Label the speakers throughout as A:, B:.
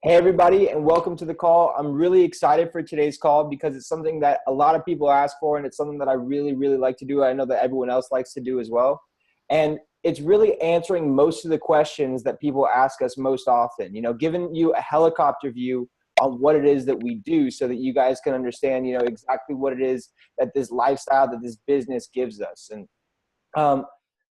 A: Hey, everybody, and welcome to the call. I'm really excited for today's call because it's something that a lot of people ask for, and it's something that I really, really like to do. I know that everyone else likes to do as well. And it's really answering most of the questions that people ask us most often, giving you a helicopter view on what it is that we do so that you guys can understand, exactly what it is that this lifestyle, that this business gives us. And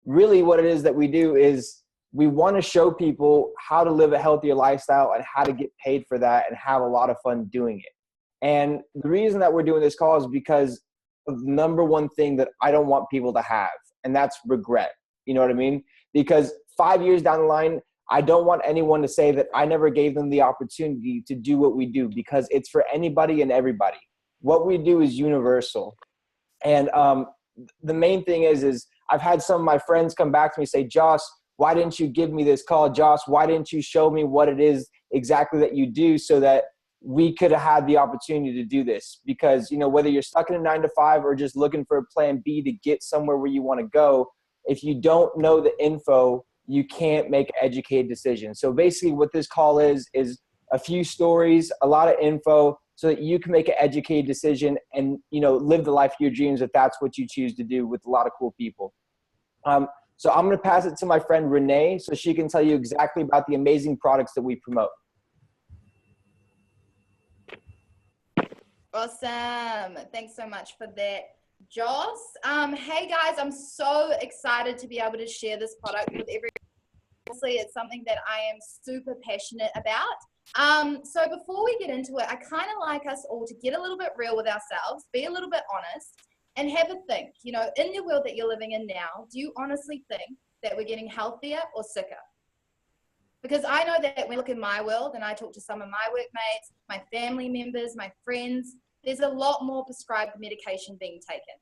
A: really what it is that we do is we want to show people how to live a healthier lifestyle and how to get paid for that and have a lot of fun doing it. And the reason that we're doing this call is because of the number one thing that I don't want people to have, and that's regret. You know what I mean? Because 5 years down the line, I don't want anyone to say that I never gave them the opportunity to do what we do, because it's for anybody and everybody. What we do is universal. And the main thing is I've had some of my friends come back to me and say, Josh, why didn't you give me this call? Josh, why didn't you show me what it is exactly that you do so that we could have had the opportunity to do this? Because, whether you're stuck in a 9-to-5 or just looking for a plan B to get somewhere where you want to go, if you don't know the info, you can't make an educated decision. So basically what this call is a few stories, a lot of info, so that you can make an educated decision and, live the life of your dreams if that's what you choose to do with a lot of cool people. So I'm going to pass it to my friend Renee so she can tell you exactly about the amazing products that we promote.
B: Awesome. Thanks so much for that, Joss. Hey guys, I'm so excited to be able to share this product with everyone. Obviously, it's something that I am super passionate about. So before we get into it, I kind of like us all to get a little bit real with ourselves, be a little bit honest, and have a think. In the world that you're living in now, do you honestly think that we're getting healthier or sicker? Because I know that when I look in my world and I talk to some of my workmates, my family members, my friends, there's a lot more prescribed medication being taken,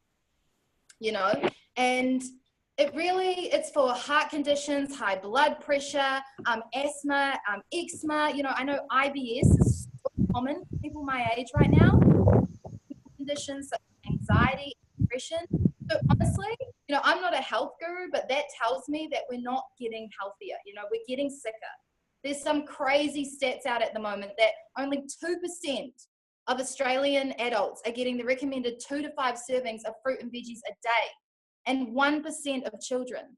B: and it's for heart conditions, high blood pressure, asthma, eczema. I know IBS is so common for people my age right now. Conditions such as anxiety, depression. So honestly, I'm not a health guru, but that tells me that we're not getting healthier. We're getting sicker. There's some crazy stats out at the moment that only 2% of Australian adults are getting the recommended 2 to 5 servings of fruit and veggies a day, and 1% of children.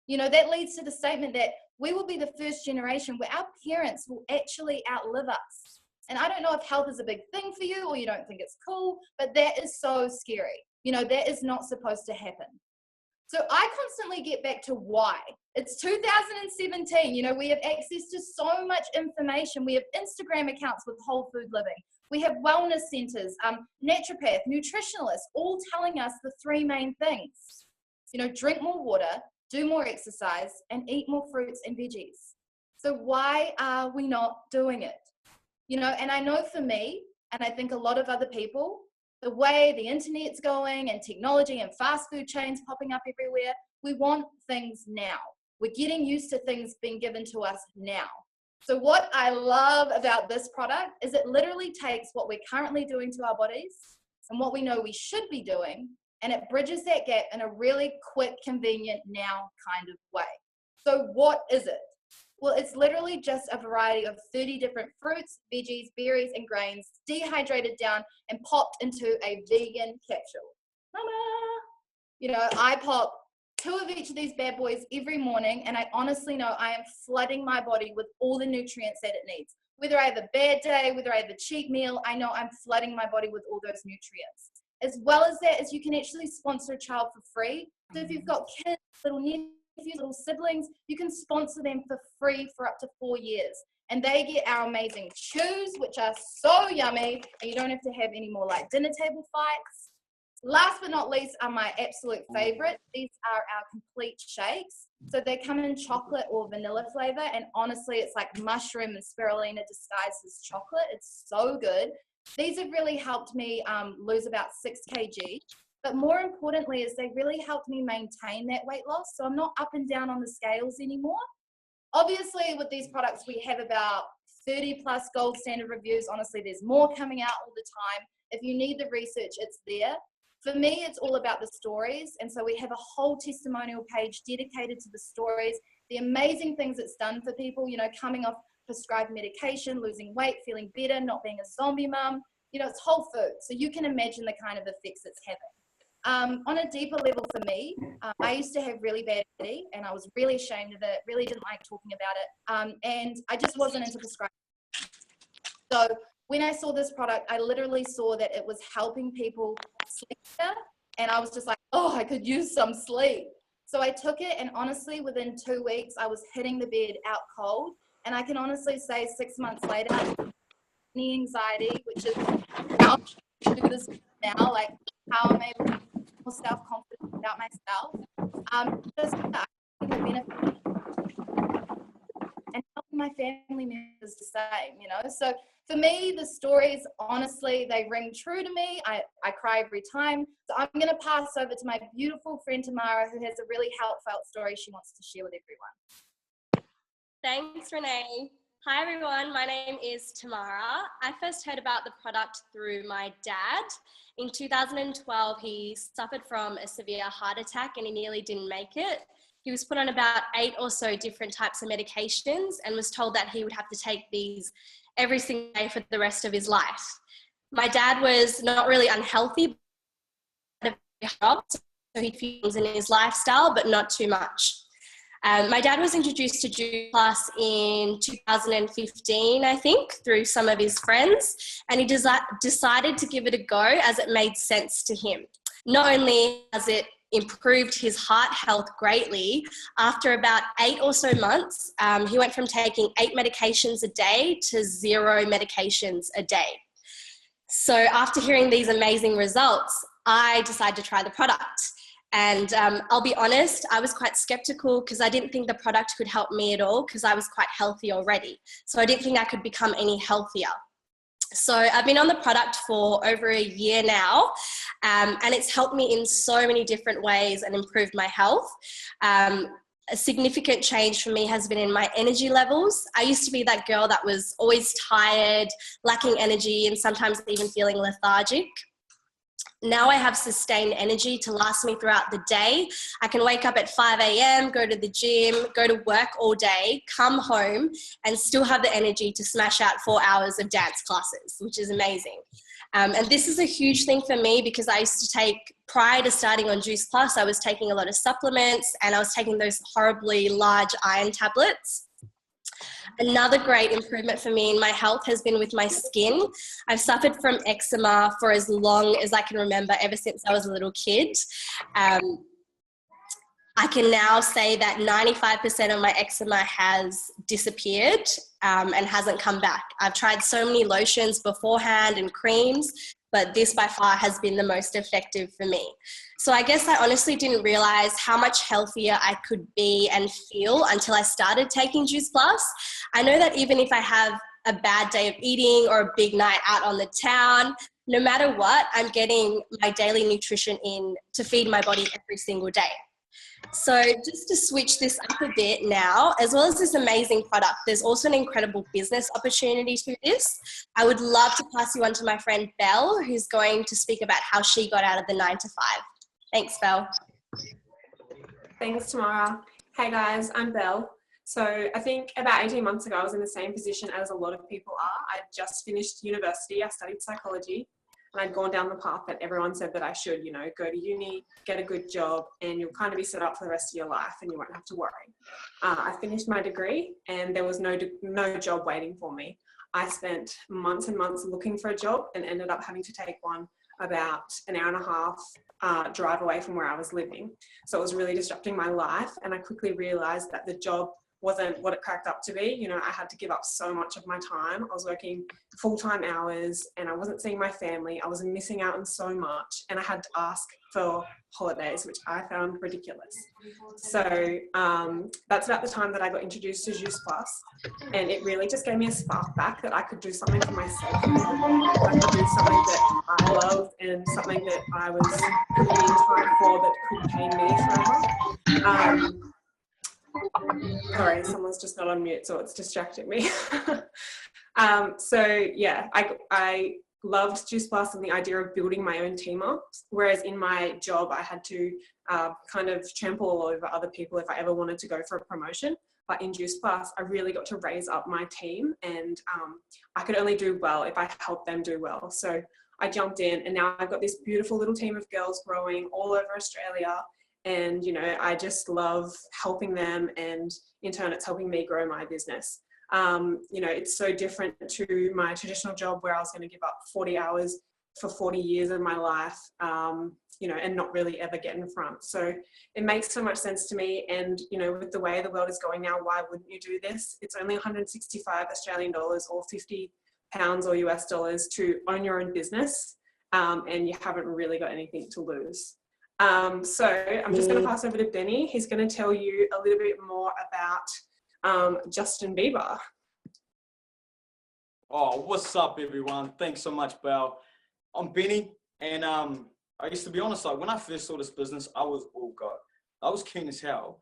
B: That leads to the statement that we will be the first generation where our parents will actually outlive us. And I don't know if health is a big thing for you or you don't think it's cool, but that is so scary. That is not supposed to happen. So I constantly get back to why. It's 2017. We have access to so much information. We have Instagram accounts with whole food living. We have wellness centers, naturopath, nutritionalists, all telling us the 3 main things. Drink more water, do more exercise, and eat more fruits and veggies. So why are we not doing it? And I know for me, and I think a lot of other people, the way the internet's going and technology and fast food chains popping up everywhere, we want things now. We're getting used to things being given to us now. So what I love about this product is it literally takes what we're currently doing to our bodies and what we know we should be doing, and it bridges that gap in a really quick, convenient, now kind of way. So what is it? Well, it's literally just a variety of 30 different fruits, veggies, berries, and grains dehydrated down and popped into a vegan capsule. I pop 2 of each of these bad boys every morning, and I honestly know I am flooding my body with all the nutrients that it needs. Whether I have a bad day, whether I have a cheat meal, I know I'm flooding my body with all those nutrients. As well as that, is you can actually sponsor a child for free. So if you've got kids, little nephews, little siblings, you can sponsor them for free for up to 4 years. And they get our amazing chews, which are so yummy, and you don't have to have any more like dinner table fights. Last but not least are my absolute favorite. These are our complete shakes. So they come in chocolate or vanilla flavor, and honestly, it's like mushroom and spirulina disguised as chocolate. It's so good. These have really helped me lose about 6 kg. But more importantly is they really helped me maintain that weight loss. So I'm not up and down on the scales anymore. Obviously, with these products, we have about 30 plus gold standard reviews. Honestly, there's more coming out all the time. If you need the research, it's there. For me, it's all about the stories. And so we have a whole testimonial page dedicated to the stories the amazing things it's done for people, you know, coming off prescribed medication, losing weight, feeling better, not being a zombie mum. You know, it's whole food. So you can imagine the kind of effects it's having. On a deeper level for me, I used to have really bad anxiety and I was really ashamed of it, really didn't like talking about it. And I just wasn't into prescribing. So when I saw this product, I literally saw that it was helping people sleep better. And I was just like, oh, I could use some sleep. So I took it, and honestly, within 2 weeks, I was hitting the bed out cold. And I can honestly say 6 months later, any anxiety, which is how I do this now, like how I'm able to be more self-confident about myself. Just I think the benefit and helping my family members the same, you know. So for me, the stories, honestly, they ring true to me. I cry every time. So I'm going to pass over to my beautiful friend Tamara, who has a really heartfelt story she wants to share with everyone.
C: Thanks, Renee. Hi, everyone. My name is Tamara. I first heard about the product through my dad. In 2012, he suffered from a severe heart attack and he nearly didn't make it. He was put on about 8 or so different types of medications and was told that he would have to take these every single day for the rest of his life. My dad was not really unhealthy, so he feels in his lifestyle, but not too much. My dad was introduced to Juice Plus in 2015, I think, through some of his friends, and he decided to give it a go as it made sense to him. Not only has it improved his heart health greatly, after about 8 or so months, he went from taking 8 medications a day to 0 medications a day. So after hearing these amazing results, I decided to try the product. And I'll be honest, I was quite skeptical because I didn't think the product could help me at all because I was quite healthy already. So I didn't think I could become any healthier. So I've been on the product for over a year now, and it's helped me in so many different ways and improved my health. A significant change for me has been in my energy levels. I used to be that girl that was always tired, lacking energy, and sometimes even feeling lethargic. Now I have sustained energy to last me throughout the day. I can wake up at 5 a.m., go to the gym, go to work all day, come home, and still have the energy to smash out 4 hours of dance classes, which is amazing. And this is a huge thing for me because I used to take, prior to starting on Juice Plus, I was taking a lot of supplements and I was taking those horribly large iron tablets. Another great improvement for me in my health has been with my skin. I've suffered from eczema for as long as I can remember, ever since I was a little kid. I can now say that 95% of my eczema has disappeared and hasn't come back. I've tried so many lotions beforehand and creams, but this by far has been the most effective for me. So I guess I honestly didn't realize how much healthier I could be and feel until I started taking Juice Plus. I know that even if I have a bad day of eating or a big night out on the town, no matter what, I'm getting my daily nutrition in to feed my body every single day. So just to switch this up a bit now, as well as this amazing product, there's also an incredible business opportunity to this. I would love to pass you on to my friend Belle, who's going to speak about how she got out of the 9 to 5. Thanks, Belle.
D: Thanks, Tamara. Hey guys, I'm Belle. So I think about 18 months ago, I was in the same position as a lot of people are. I'd just finished university. I studied psychology. And I'd gone down the path that everyone said that I should, you know, go to uni, get a good job, and you'll kind of be set up for the rest of your life and you won't have to worry. I finished my degree and there was no job waiting for me. I spent months and months looking for a job and ended up having to take one about an hour and a half drive away from where I was living. So it was really disrupting my life, and I quickly realized that the job wasn't what it cracked up to be. You know, I had to give up so much of my time. I was working full-time hours and I wasn't seeing my family. I was missing out on so much, and I had to ask for holidays, which I found ridiculous. So that's about the time that I got introduced to Juice Plus, and it really just gave me a spark back that I could do something for myself. I could do something that I loved and something that I was putting in time for that could pay me forever. Sorry, someone's just not on mute, so it's distracting me. So yeah, I loved Juice Plus and the idea of building my own team up. Whereas in my job, I had to kind of trample all over other people if I ever wanted to go for a promotion. But in Juice Plus, I really got to raise up my team, and I could only do well if I helped them do well. So I jumped in, and now I've got this beautiful little team of girls growing all over Australia. And, you know, I just love helping them, and in turn, it's helping me grow my business. You know, it's so different to my traditional job where I was going to give up 40 hours for 40 years of my life, you know, and not really ever get in front. So it makes so much sense to me. And, you know, with the way the world is going now, why wouldn't you do this? It's only 165 Australian dollars or 50 pounds or US dollars to own your own business. And you haven't really got anything to lose. So I'm just going to pass over to Benny. He's going to tell you a little bit more about Justin Bieber.
E: Oh, what's up, everyone? Thanks so much, Belle. I'm Benny, and I used to be honest, like when I first saw this business, I was, oh God, I was keen as hell,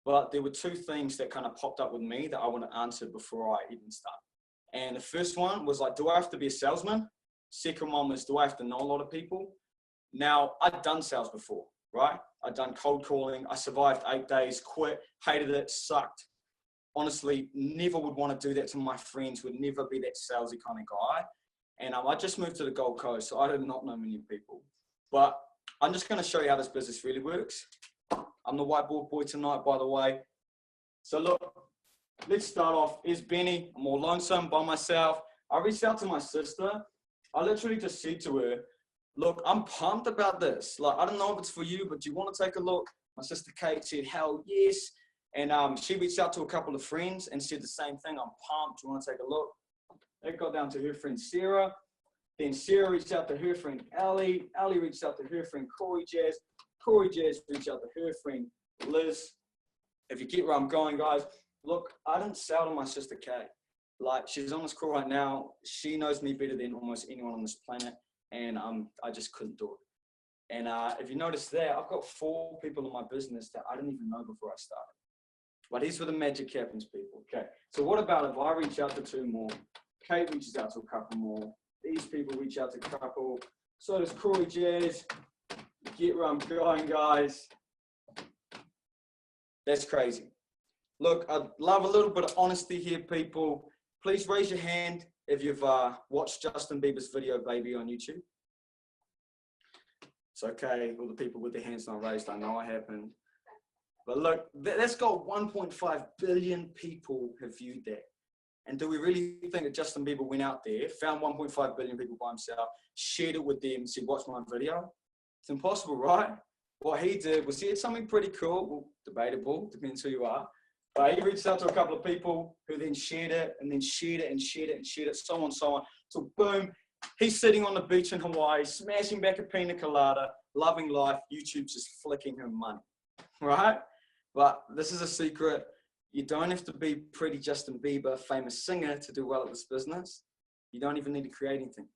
E: but there were two things that kind of popped up with me that I want to answer before I even start. And the first one was like, do I have to be a salesman? Second one was, do I have to know a lot of people? Now, I'd done sales before, right? I'd done cold calling. I survived 8 days, quit, hated it, sucked. Honestly, never would want to do that to my friends, would never be that salesy kind of guy. And I just moved to the Gold Coast, so I did not know many people. But I'm just going to show you how this business really works. I'm the whiteboard boy tonight, by the way. So look, let's start off. Here's Benny. I'm all lonesome by myself. I reached out to my sister. I literally just said to her, look, I'm pumped about this. Like, I don't know if it's for you, but do you want to take a look? My sister Kate said, hell yes. And she reached out to a couple of friends and said the same thing. I'm pumped. Do you want to take a look? It got down to her friend Sarah. Then Sarah reached out to her friend Ellie. Ellie reached out to her friend Corey Jazz. Corey Jazz reached out to her friend Liz. If you get where I'm going, guys, look, I didn't sell to my sister Kate. Like, she's on this call right now. She knows me better than almost anyone on this planet. And I just couldn't do it. And if you notice there, I've got 4 people in my business that I didn't even know before I started. But here's where the magic happens, people. Okay, so what about if I reach out to 2 more? Kate reaches out to a couple more. These people reach out to a couple. So does Corey Jazz. Get where I'm going, guys. That's crazy. Look, I'd love a little bit of honesty here, people. Please raise your hand if you've watched Justin Bieber's video, Baby, on YouTube. It's okay, all the people with their hands not raised, I know it happened. But look, that's got 1.5 billion people have viewed that. And do we really think that Justin Bieber went out there, found 1.5 billion people by himself, shared it with them, said, watch my video? It's impossible, right? What he did was he had something pretty cool, well, debatable, depends who you are. But he reached out to a couple of people who then shared it, and then shared it, and shared it, and shared it, so on, so on. So boom, he's sitting on the beach in Hawaii, smashing back a pina colada, loving life. YouTube's just flicking him money, right? But this is a secret. You don't have to be pretty Justin Bieber, famous singer, to do well at this business. You don't even need to create anything.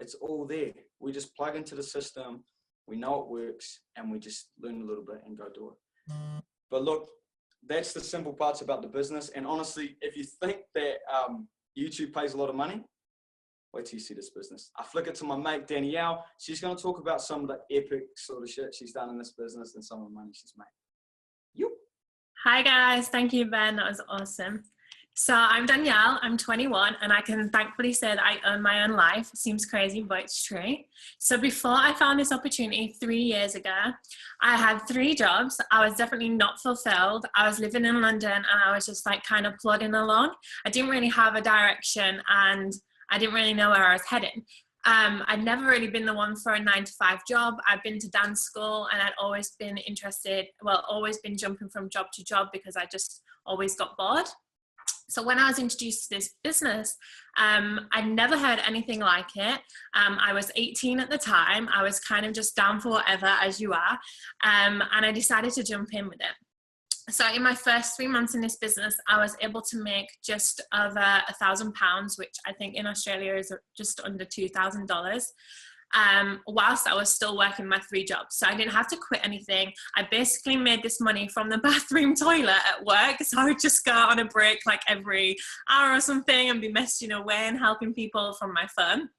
E: It's all there. We just plug into the system. We know it works, and we just learn a little bit and go do it. But look, that's the simple parts about the business. And honestly, if you think that YouTube pays a lot of money, wait till you see this business. I flick it to my mate, Danielle. She's going to talk about some of the epic sort of shit she's done in this business and some of the money she's made. You.
F: Hi guys, thank you Ben, that was awesome. So I'm Danielle, I'm 21 and I can thankfully say that I own my own life. It seems crazy, but it's true. So before I found this opportunity 3 years ago, I had 3 jobs. I was definitely not fulfilled. I was living in London and I was just like kind of plodding along. I didn't really have a direction and I didn't really know where I was heading. I'd never really been the one for a 9-to-5 job. I'd been to dance school and I'd always been interested, well, always been jumping from job to job because I just always got bored. So when I was introduced to this business, I'd never heard anything like it. I was 18 at the time. I was kind of just down for whatever, as you are. And I decided to jump in with it. So in my first 3 months in this business, I was able to make just over £1,000, which I think in Australia is just under $2,000, whilst I was still working my 3 jobs. So I didn't have to quit anything. I basically made this money from the bathroom toilet at work. So I would just go on a break like every hour or something and be messaging away and helping people from my phone.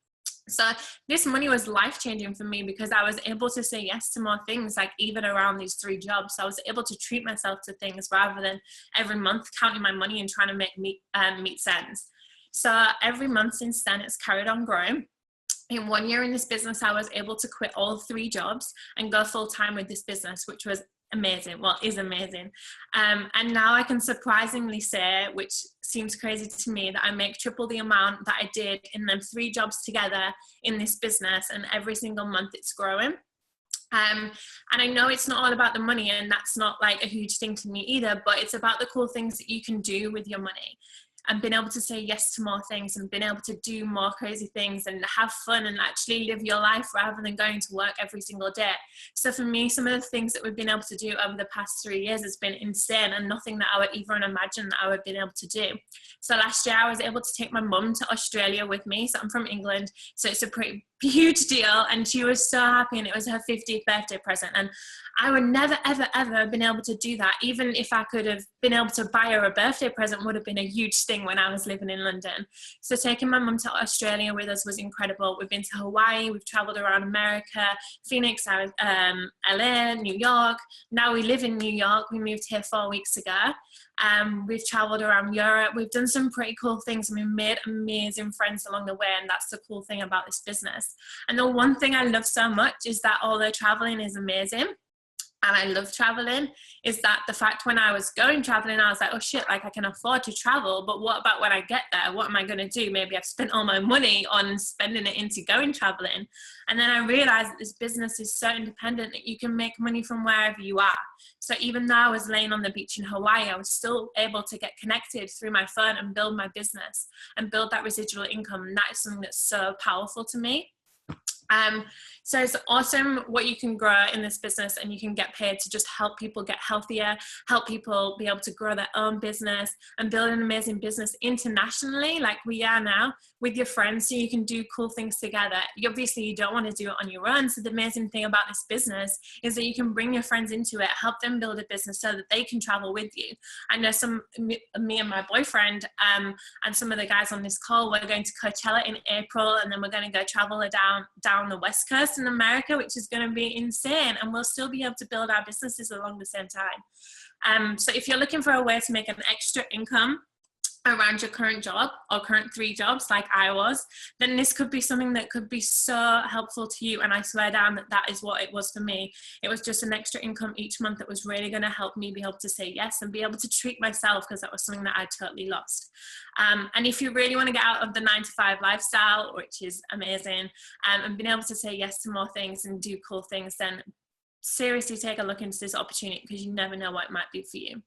F: So this money was life-changing for me because I was able to say yes to more things, like even around these 3 jobs. So I was able to treat myself to things rather than every month counting my money and trying to make meet sense. So every month since then, it's carried on growing. In 1 year in this business, I was able to quit all 3 jobs and go full-time with this business, which was amazing. Well, is amazing. And now I can surprisingly say, which seems crazy to me, that I make triple the amount that I did in them 3 jobs together in this business, and every single month it's growing. And I know it's not all about the money, and that's not like a huge thing to me either, but it's about the cool things that you can do with your money, and being able to say yes to more things and being able to do more crazy things and have fun and actually live your life rather than going to work every single day. So for me, some of the things that we've been able to do over the past 3 years has been insane, and nothing that I would even imagine that I would have been able to do. So last year I was able to take my mum to Australia with me. So I'm from England, so it's a pretty huge deal, and she was so happy, and it was her 50th birthday present, and I would never ever ever have been able to do that. Even if I could have been able to buy her a birthday present would have been a huge thing when I was living in London. So taking my mum to Australia with us was incredible. We've been to Hawaii, we've traveled around America, Phoenix, LA, New York. Now we live in New York. We moved here 4 weeks ago. We've traveled around Europe. We've done some pretty cool things, and we've made amazing friends along the way, and that's the cool thing about this business. And the one thing I love so much is that although traveling is amazing, and I love traveling, is that the fact when I was going traveling, I was like, oh shit, like I can afford to travel, but what about when I get there? What am I going to do? Maybe I've spent all my money on spending it into going traveling. And then I realized that this business is so independent that you can make money from wherever you are. So even though I was laying on the beach in Hawaii, I was still able to get connected through my phone and build my business and build that residual income. And that is something that's so powerful to me. So it's awesome what you can grow in this business, and you can get paid to just help people get healthier, help people be able to grow their own business and build an amazing business internationally like we are now with your friends, so you can do cool things together. Obviously you don't want to do it on your own, so the amazing thing about this business is that you can bring your friends into it, help them build a business so that they can travel with you. I know me and my boyfriend and some of the guys on this call, we're going to Coachella in April, and then we're going to go travel down the West Coast in America, which is going to be insane, and we'll still be able to build our businesses along the same time. So if you're looking for a way to make an extra income around your current job or current 3 jobs like I was, then this could be something that could be so helpful to you. And I swear down that is what it was for me. It was just an extra income each month that was really going to help me be able to say yes and be able to treat myself, because that was something that I totally lost. And if you really want to get out of the 9-to-5 lifestyle, which is amazing, and being able to say yes to more things and do cool things, then seriously take a look into this opportunity, because you never know what it might be for you.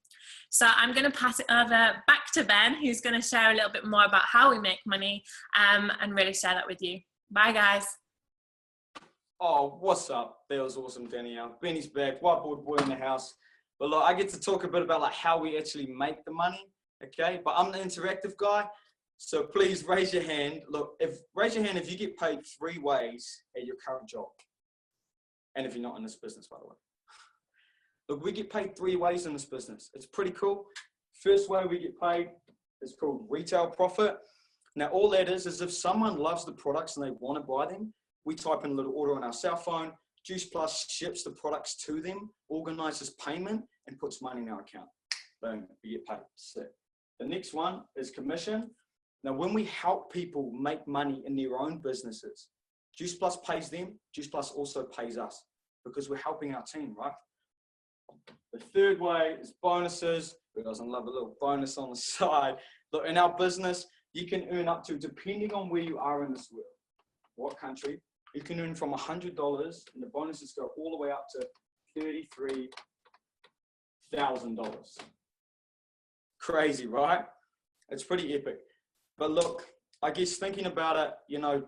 F: So I'm going to pass it over back to Ben, who's going to share a little bit more about how we make money and really share that with you. Bye, guys.
E: Oh, what's up? That was awesome, Danielle. Benny's back, whiteboard boy in the house. But look, I get to talk a bit about like how we actually make the money, okay? But I'm the interactive guy, so please raise your hand. Look, raise your hand if you get paid 3 ways at your current job. And if you're not in this business, by the way. Look, we get paid 3 ways in this business. It's pretty cool. First way we get paid is called retail profit. Now, all that is if someone loves the products and they want to buy them, we type in a little order on our cell phone, Juice Plus ships the products to them, organizes payment, and puts money in our account. Boom, we get paid. Sick. The next one is commission. Now, when we help people make money in their own businesses, Juice Plus pays them, Juice Plus also pays us, because we're helping our team, right? The third way is bonuses. Who doesn't love a little bonus on the side? Look, in our business, you can earn up to, depending on where you are in this world, what country, you can earn from $100, and the bonuses go all the way up to $33,000. Crazy, right? It's pretty epic. But look, I guess thinking about it, you know,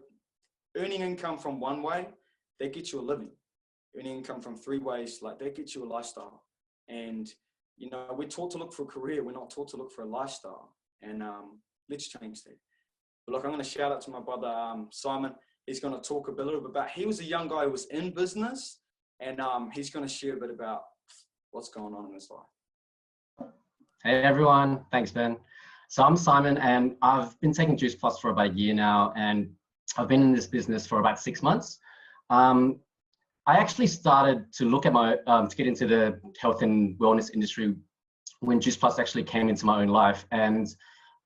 E: earning income from 1 way, that gets you a living. Earning income from 3 ways, like that gets you a lifestyle. And, you know, we're taught to look for a career. We're not taught to look for a lifestyle. And let's change that. But look, I'm going to shout out to my brother, Simon. He's going to talk a little bit about, he was a young guy who was in business, and he's going to share a bit about what's going on in his life.
G: Hey everyone, thanks Ben. So I'm Simon, and I've been taking Juice Plus for about a year now, and I've been in this business for about 6 months. I actually started to look at to get into the health and wellness industry when Juice Plus actually came into my own life. And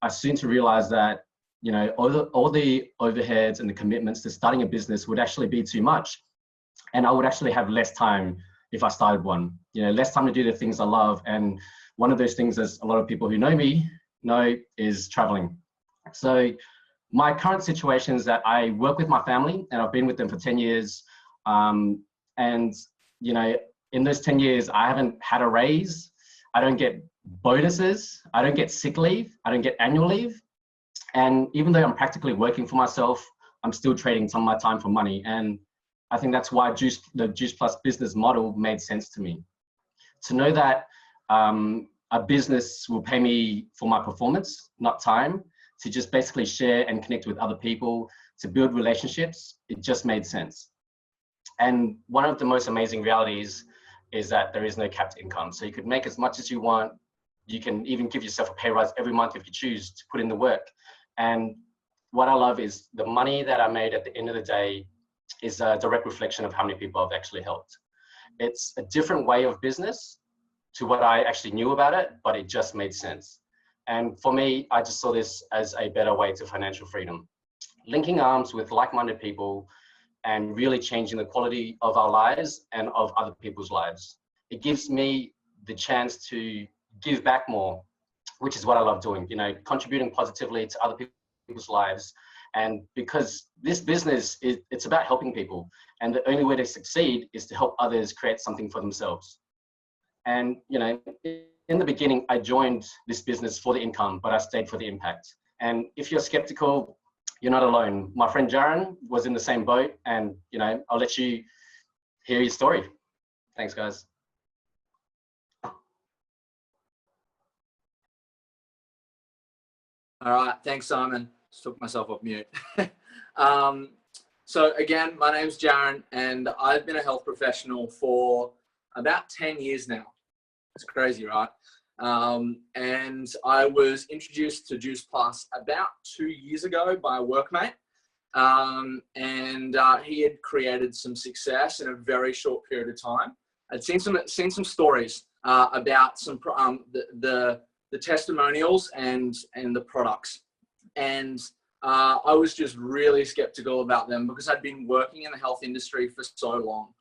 G: I soon to realize that, you know, all the overheads and the commitments to starting a business would actually be too much. And I would actually have less time if I started one, you know, less time to do the things I love. And one of those things, as a lot of people who know me know, is traveling. So my current situation is that I work with my family and I've been with them for 10 years. And, you know, in those 10 years, I haven't had a raise. I don't get bonuses. I don't get sick leave. I don't get annual leave. And even though I'm practically working for myself, I'm still trading some of my time for money. And I think that's why the Juice Plus business model made sense to me. To know that a business will pay me for my performance, not time, to just basically share and connect with other people, to build relationships, it just made sense. And one of the most amazing realities is that there is no capped income. So you could make as much as you want. You can even give yourself a pay rise every month if you choose to put in the work. And what I love is the money that I made at the end of the day is a direct reflection of how many people I've actually helped. It's a different way of business to what I actually knew about it, but it just made sense. And for me, I just saw this as a better way to financial freedom. Linking arms with like-minded people and really changing the quality of our lives and of other people's lives. It gives me the chance to give back more, which is what I love doing, you know, contributing positively to other people's lives. And because this business, it's about helping people. And the only way to succeed is to help others create something for themselves. And, you know, in the beginning, I joined this business for the income, but I stayed for the impact. And if you're skeptical, you're not alone. My friend Jaron was in the same boat, and, you know, I'll let you hear his story. Thanks, guys.
H: All right, thanks, Simon. Just took myself off mute. So again, my name's Jaron, and I've been a health professional for about 10 years now. It's crazy, right? And I was introduced to Juice Plus about 2 years ago by a workmate. He had created some success in a very short period of time. I'd seen some stories about some the testimonials and the products, and I was just really skeptical about them because I'd been working in the health industry for so long,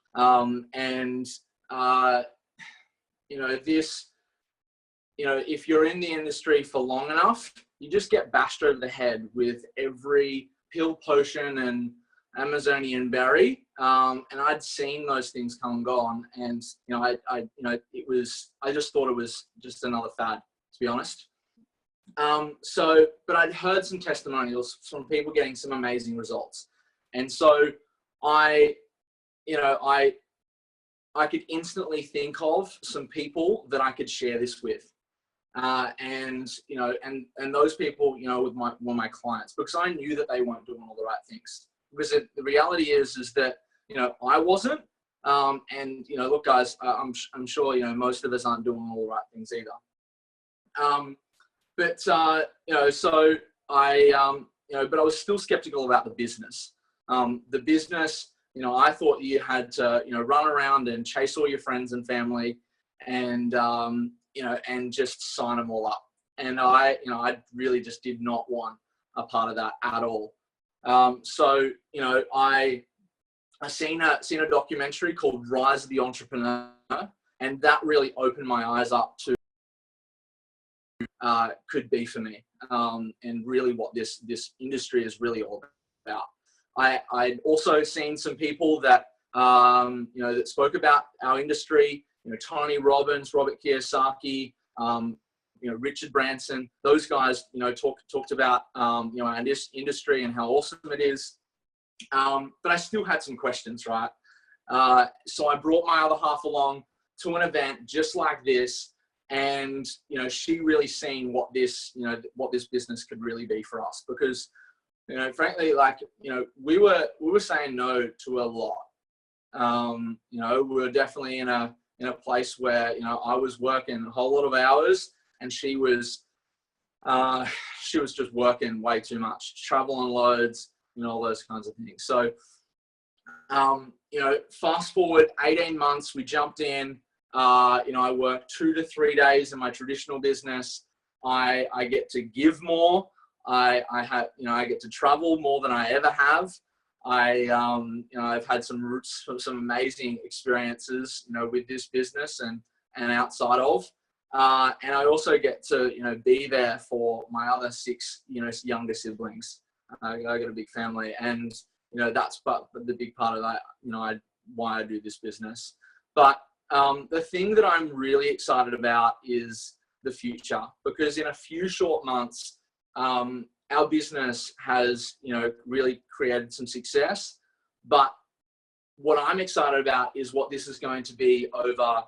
H: you know, if you're in the industry for long enough, you just get bashed over the head with every pill, potion, and Amazonian berry. And I'd seen those things come and gone, and you know, I just thought it was just another fad, to be honest. But I'd heard some testimonials from people getting some amazing results, and so I could instantly think of some people that I could share this with. And those people, you know, were my clients, because I knew that they weren't doing all the right things. Because the reality is that, you know, I wasn't. And, you know, look, guys, I'm sure, you know, most of us aren't doing all the right things either. But I was still skeptical about the business. The business, you know, I thought you had to, you know, run around and chase all your friends and family and, and just sign them all up. And I really just did not want a part of that at all. So, you know, I seen a documentary called Rise of the Entrepreneur, and that really opened my eyes up to could be for me, and really what this industry is really all about. I'd also seen some people that that spoke about our industry. You know, Tony Robbins, Robert Kiyosaki, Richard Branson. Those guys, you know, talked about our industry and how awesome it is. But I still had some questions, right? So I brought my other half along to an event just like this, and you know, she really seen what this business could really be for us, because, you know, frankly, like, you know, we were saying no to a lot. You know, we were definitely in a place where, you know, I was working a whole lot of hours, and she was just working way too much, traveling loads, all those kinds of things. So, fast forward 18 months, we jumped in. I work 2 to 3 days in my traditional business. I get to give more. I get to travel more than I ever have. I've had some amazing experiences, with this business and outside of. And I also get to, be there for my other 6, younger siblings. I got a big family, and, that's the big part of that, why I do this business. But the thing that I'm really excited about is the future, because in a few short months, our business has, really created some success. But what I'm excited about is what this is going to be over,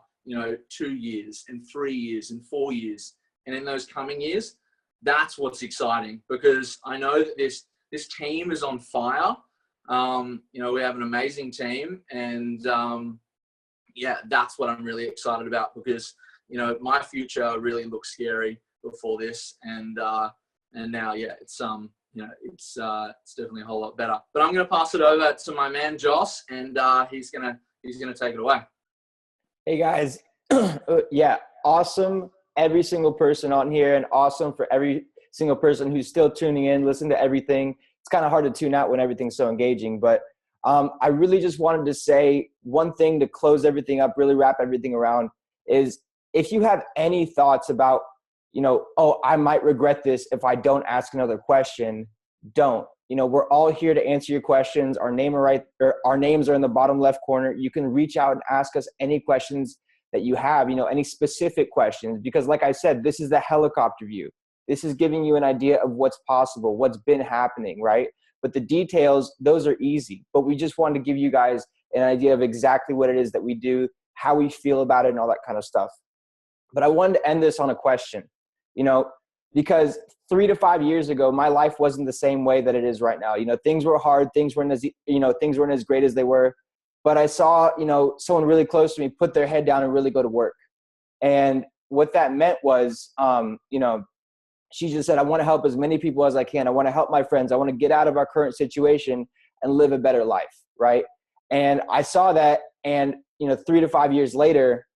H: 2 years and 3 years and 4 years. And in those coming years, that's what's exciting, because I know that this team is on fire. We have an amazing team, and that's what I'm really excited about, because, my future really looked scary before this, and now, it's definitely a whole lot better. But I'm going to pass it over to my man Joss, and he's gonna take it away.
A: Hey guys, yeah, awesome. Every single person on here, and awesome for every single person who's still tuning in, listening to everything. It's kind of hard to tune out when everything's so engaging, but I really just wanted to say one thing to close everything up, really wrap everything around, is if you have any thoughts about, I might regret this if I don't ask another question, don't. We're all here to answer your questions. Our names are in the bottom left corner. You can reach out and ask us any questions that you have, any specific questions, because like I said, this is the helicopter view. This is giving you an idea of what's possible, what's been happening, right? But the details, those are easy. But we just wanted to give you guys an idea of exactly what it is that we do, how we feel about it, and all that kind of stuff. But I wanted to end this on a question, because 3 to 5 years ago, my life wasn't the same way that it is right now. Things were hard. Things weren't as great as they were. But I saw, someone really close to me put their head down and really go to work. And what that meant was, she just said, I want to help as many people as I can. I want to help my friends. I want to get out of our current situation and live a better life, right? And I saw that, and 3 to 5 years later,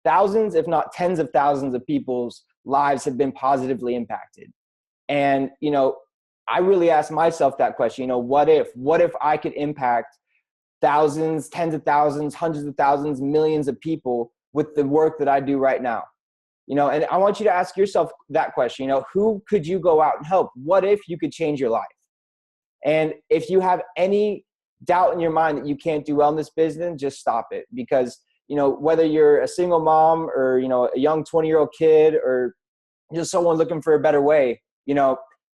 A: thousands, if not tens of thousands of people's lives have been positively impacted. And I really asked myself that question. What if I could impact thousands, tens of thousands, hundreds of thousands, millions of people with the work that I do right now? And I want you to ask yourself that question. Who could you go out and help? What if you could change your life? And if you have any doubt in your mind that you can't do well in this business, just stop it. Because, whether you're a single mom or, a young 20-year-old kid, or just someone looking for a better way,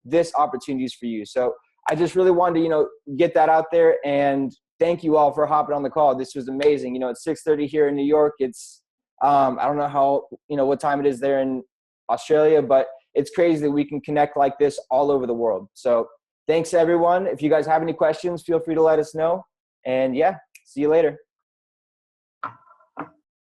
A: this opportunity is for you. So I just really wanted to, get that out there. And thank you all for hopping on the call. This was amazing. It's 6:30 here in New York. It's, I don't know what time it is there in Australia, but it's crazy that we can connect like this all over the world. So thanks everyone. If you guys have any questions, feel free to let us know. And yeah, see you later.